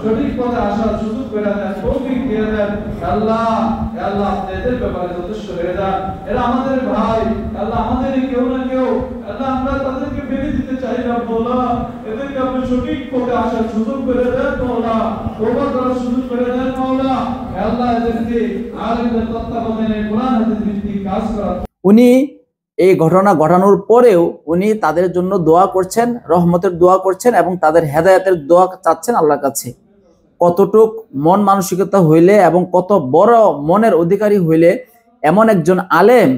সঠিক পথে আসার সুযোগ করে দেন, তৌফিক দিয়ে দেন। আল্লাহ আল্লাহ আপনি এদের ব্যাপারে যথেষ্ট হয়ে যান। এরা আমাদের ভাই, আল্লাহ আমাদের কেউ না কেউ, আল্লাহ আমরা তাদেরকে ফেলে দিতে চাই না মাওলা, এদেরকে আপনি সঠিক পথে আসার সুযোগ করে দেন মাওলা, তওবা করার সুযোগ করে দেন মাওলা। আল্লাহ এদেরকে আলেমদের তত্ত্বাবধানে কোরআন হাদিস ভিত্তিক কাজ করা। উনি এই ঘটনা ঘটানোর পরেও উনি তাদের জন্য দোয়া করছেন, রহমতের দোয়া করছেন এবং তাদের হেদায়েতের দোয়া চাচ্ছেন আল্লাহর কাছে। কতটুক মন মানসিকতা হইলে এবং কত বড় মনের অধিকারী হইলে এমন একজন আলেম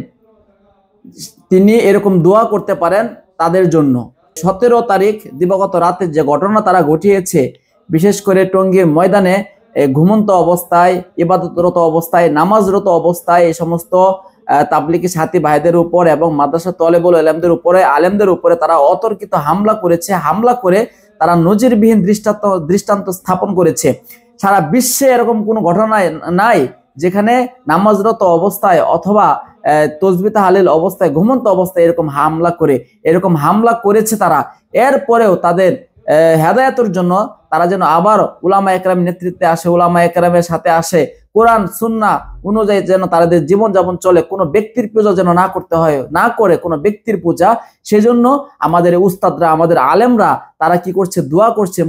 তিনি এরকম দোয়া করতে পারেন তাদের জন্য। 17 তারিখ দিবাগত রাতে যে ঘটনা তারা ঘটিয়েছে, বিশেষ করে টঙ্গীর ময়দানে ঘুমন্ত অবস্থায়, ইবাদতরত অবস্থায়, নামাজরত অবস্থায় এই সমস্ত তাবলিগি সাথী ভাইদের উপর এবং মাদ্রাসা তলেবুল ইলমদের উপরে, আলেমদের উপরে তারা অতর্কিত হামলা করেছে। হামলা করে তারা নজিরবিহীন দৃষ্টান্ত স্থাপন করেছে। সারা বিশ্বে এরকম কোনো ঘটনা নাই যেখানে নামাজরত অবস্থায় অথবা তসবিহ তাহলিল অবস্থায়, ঘুমন্ত অবস্থায় এরকম হামলা করেছে তারা। এরপরেও তাদের হেদায়েতের জন্য তারা যেন আবার উলামা একরামের নেতৃত্বে আসে, উলামা একরামের সাথে আসে, কোরআন সুন্নাহ অনুযায়ী যেন তাদের জীবন যাপন চলে, কোনো ব্যক্তির পূজা যেন না করে কোনো ব্যক্তির পূজা। সেজন্য আমাদের উস্তাদরা, আমাদের আলেমরা তারা কি করছে? দোয়া করছে,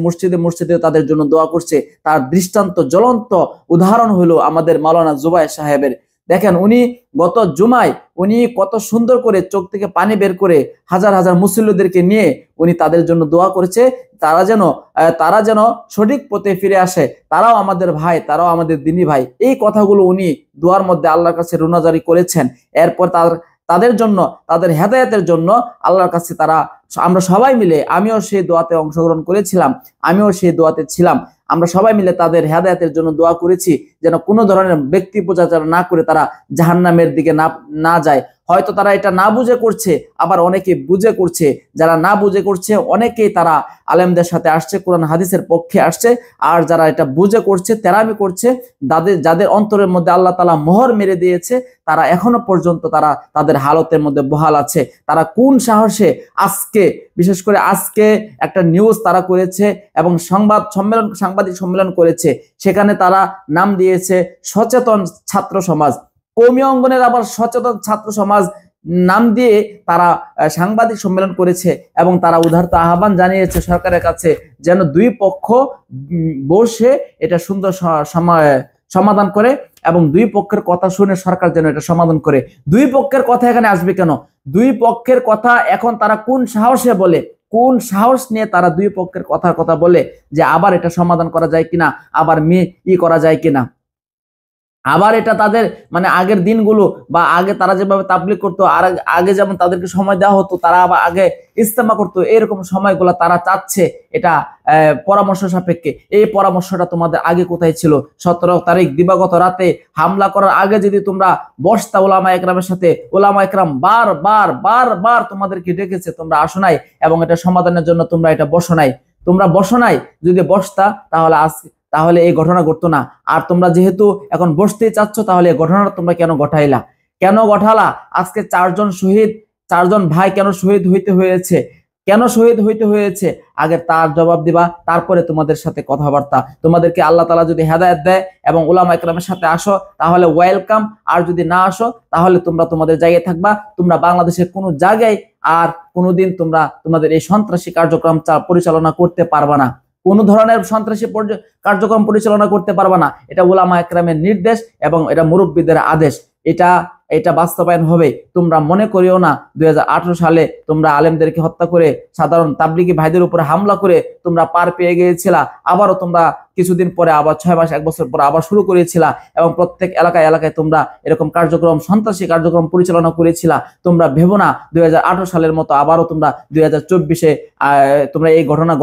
মসজিদে তাদের জন্য দোয়া করছে। তার দৃষ্টান্ত জ্বলন্ত উদাহরণ হলো আমাদের মাওলানা জুবায়ের সাহেবের। দেখেন উনি গত জুমায় উনি কত সুন্দর করে চোখ থেকে পানি বের করে হাজার হাজার মুসল্লিদেরকে নিয়ে উনি তাদের জন্য দোয়া করেছে, তারা যেন সঠিক পথে ফিরে আসে, তারাও আমাদের ভাই, তারাও আমাদের দিনী ভাই। এই কথাগুলো উনি দোয়ার মধ্যে আল্লাহর কাছে রুনাজারি করেছেন। এরপর তাদের জন্য, তাদের হেদায়েতের জন্য আল্লাহর কাছে আমরা সবাই মিলে, আমিও সেই দোয়াতে অংশগ্রহণ করেছিলাম, আমিও সেই দোয়াতে ছিলাম, আমরা সবাই মিলে তাদের হেদায়েতের জন্য দোয়া করেছি যেন কোনো ধরনের ব্যক্তি পূজা না করে তারা জাহান্নামের দিকে না যায়। হয়তো তারা এটা না বুঝে করছে, আবার অনেকে বুঝে করছে। যারা না বুঝে করছে অনেকেই তারা আলেমদের সাথে আসছে, কোরআন হাদিসের পক্ষে আসছে। আর যারা এটা বুঝে করছে, তেরামি করছে, যাদের অন্তরের মধ্যে আল্লাহ তাআলা মোহর মেরে দিয়েছে, তারা এখনো পর্যন্ত তাদের হালতের মধ্যে বহাল আছে। তারা কোন সাহসে বিশেষ করে আজকে একটা নিউজ তারা করেছে এবং সাংবাদিক সম্মেলন করেছে, সেখানে তারা নাম দিয়েছে সচেতন ছাত্র সমাজ। কওমি অঙ্গনের আবার সচেতন ছাত্র সমাজ নাম দিয়ে তারা সাংবাদিক সম্মেলন করেছে এবং তারা উদারত আহ্বান জানিয়েছে সরকারের কাছে যেন দুই পক্ষ বসে এটা সুন্দর সমাধান করে এবং দুই পক্ষের কথা শুনে সরকার যেন এটা সমাধান করে। দুই পক্ষের কথা এখানে আসবে কেন? দুই পক্ষের কথা এখন তারা কোন সাহসে বলে, কোন সাহস নিয়ে তারা দুই পক্ষের কথা বলে যে আবার এটা সমাধান করা যায় কিনা, আবার করা যায় কিনা। আবার এটা তাদের মানে আগের দিনগুলো বা আগে তারা যেভাবে তাবলীগ করতো, আর আগে যেমন তাদেরকে সময় দেওয়া হতো, তারা আবার আগে ইজতেমা করতো, এরকম সময়গুলো তারা চাচ্ছে এটা পরামর্শ সাপেক্ষে। এই পরামর্শটা তোমাদের আগে কোথায় ছিল? 17 তারিখ দিবাগত রাতে হামলা করার আগে যদি তোমরা বসতা উলামা একরামের সাথে, উলামা একরাম বার তোমাদেরকে ডেকেছে, তোমরা আসো নাই এবং এটা সমাধানের জন্য তোমরা বসো নাই। যদি বসতা তাহলে এই ঘটনা ঘটতো না। আর তোমরা যেহেতু এখন বসতেই চাচ্ছ, তাহলে এই ঘটনাটা তোমরা কেন ঘটালা? আজকে 4জন ভাই কেন শহীদ হইতে হয়েছে? আগে তার জবাব দিবা, তারপরে তোমাদের সাথে কথাবার্তা। তোমাদেরকে আল্লাহ তাআলা যদি হেদায়েত দেয় এবং উলামা একরামের সাথে আসো তাহলে ওয়েলকাম, আর যদি না আসো তাহলে তোমরা তোমাদের জায়গায় থাকবা। তোমরা বাংলাদেশের কোনো জায়গায় আর কোনোদিন তোমাদের এই সন্ত্রাসী কার্যক্রম পরিচালনা করতে পারবা না, কোন ধরনের সন্ত্রাসী কার্যক্রম পরিচালনা করতে পারবা না। এটা উলামা একরামের নির্দেশ এবং এটা মুরব্বীদের আদেশ। এটা বাস্তবায়ন হবে। তোমরা মনে করিও না 2018 সালে তোমরা আলেমদেরকে হত্যা করে সাধারণ তাবলিগি ভাইদের উপরে হামলা করে তোমরা পার পেয়ে গিয়েছিলা। আবারও তোমরা কিছুদিন পরে আবার 6 মাস 1 বছর পরে আবার শুরু করেছিলা এবং প্রত্যেক এলাকায় তোমরা এরকম সন্ত্রাসী কার্যক্রম পরিচালনা করেছিলা। তোমরা ভেবো না 2018 সালের মতো আবারও তোমরা 2024-এ তোমরা এই ঘটনা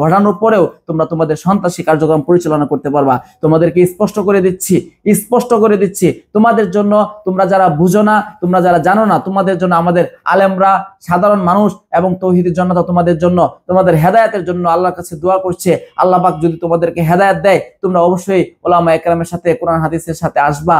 ঘটানোর পরেও তোমরা তোমাদের সন্ত্রাসী কার্যক্রম পরিচালনা করতে পারবা। তোমাদেরকে স্পষ্ট করে দিচ্ছি তোমাদের জন্য, তোমরা যারা বুঝো না, তোমরা যারা জানো না, তোমাদের জন্য আমাদের আলেমরা, সাধারণ মানুষ এবং তৌহিদি জনতা তোমাদের জন্য, তোমাদের হেদায়েতের জন্য আল্লাহর কাছে দোয়া করছে। আল্লাহ পাক যদি তোমাদেরকে হেদায়েত দেয় তোমরা অবশ্যই উলামা একরামের সাথে কোরআন হাদিসের সাথে আসবা।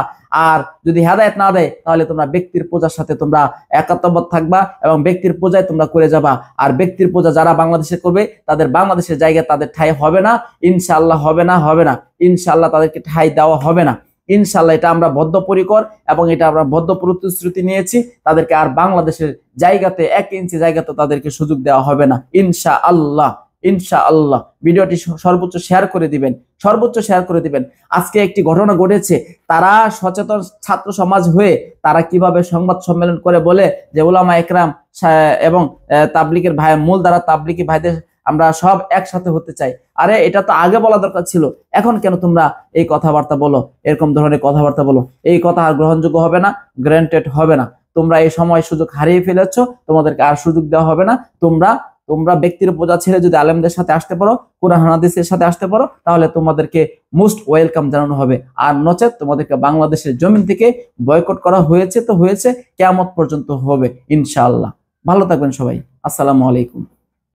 আর যদি হেদায়েত না দেয় তাহলে তোমরা ব্যক্তির পূজার সাথে তোমরা একাত্মবদ্ধ থাকবা এবং ব্যক্তির পূজায় তোমরা করে যাবা। আর ব্যক্তির পূজা যারা বাংলাদেশে করবে তাদের বাংলাদেশের জায়গায় তাদের ঠাঁই হবে না, ইনশাআল্লাহ হবে না, ইনশাআল্লাহ তাদেরকে ঠাঁই দেওয়া হবে না। ইনশাআল্লাহ এটা আমরা বদ্ধপরিকর এবং এটা আমরা বদ্ধ প্রতিশ্রুতি নিয়েছি, তাদেরকে আর বাংলাদেশের জায়গাতে 1 ইঞ্চি জায়গাতে তাদেরকে সুযোগ দেওয়া হবে না ইনশাআল্লাহ। ইনশাআল্লাহ ভিডিওটি সর্বোচ্চ শেয়ার করে দিবেন। আজকে একটি ঘটনা ঘটেছে, তারা সচেতন ছাত্র সমাজ হয়ে তারা কিভাবে সংবাদ সম্মেলন করে বলে যে উলামা একরাম এবং তাবলিগের ভাই মূল দ্বারা তাবলিগি ভাইদের আমরা সব একসাথে হতে চাই। আরে এটা তো আগে বলা দরকার ছিল, এখন কেন তোমরা এই কথাবার্তা বলো, এরকম ধরনের কথাবার্তা বলো? এই কথা আর গ্রহণযোগ্য হবে না, গ্রান্টেড হবে না। তোমরা এই সময় সুযোগ হারিয়ে ফেলেছো, তোমাদেরকে আর সুযোগ দেওয়া হবে না। তোমরা ব্যক্তির পূজা ছেড়ে যদি আলেমদের সাথে আসতে পারো, কোরআন হাদিসের সাথে আসতে পারো, তাহলে তোমাদেরকে মোস্ট ওয়েলকাম জানানো হবে। আর নচেত তোমাদেরকে বাংলাদেশের জমিন থেকে বয়কট করা হয়েছে, কিয়ামত পর্যন্ত হবে ইনশাআল্লাহ। ভালো থাকবেন সবাই, আসসালামু আলাইকুম।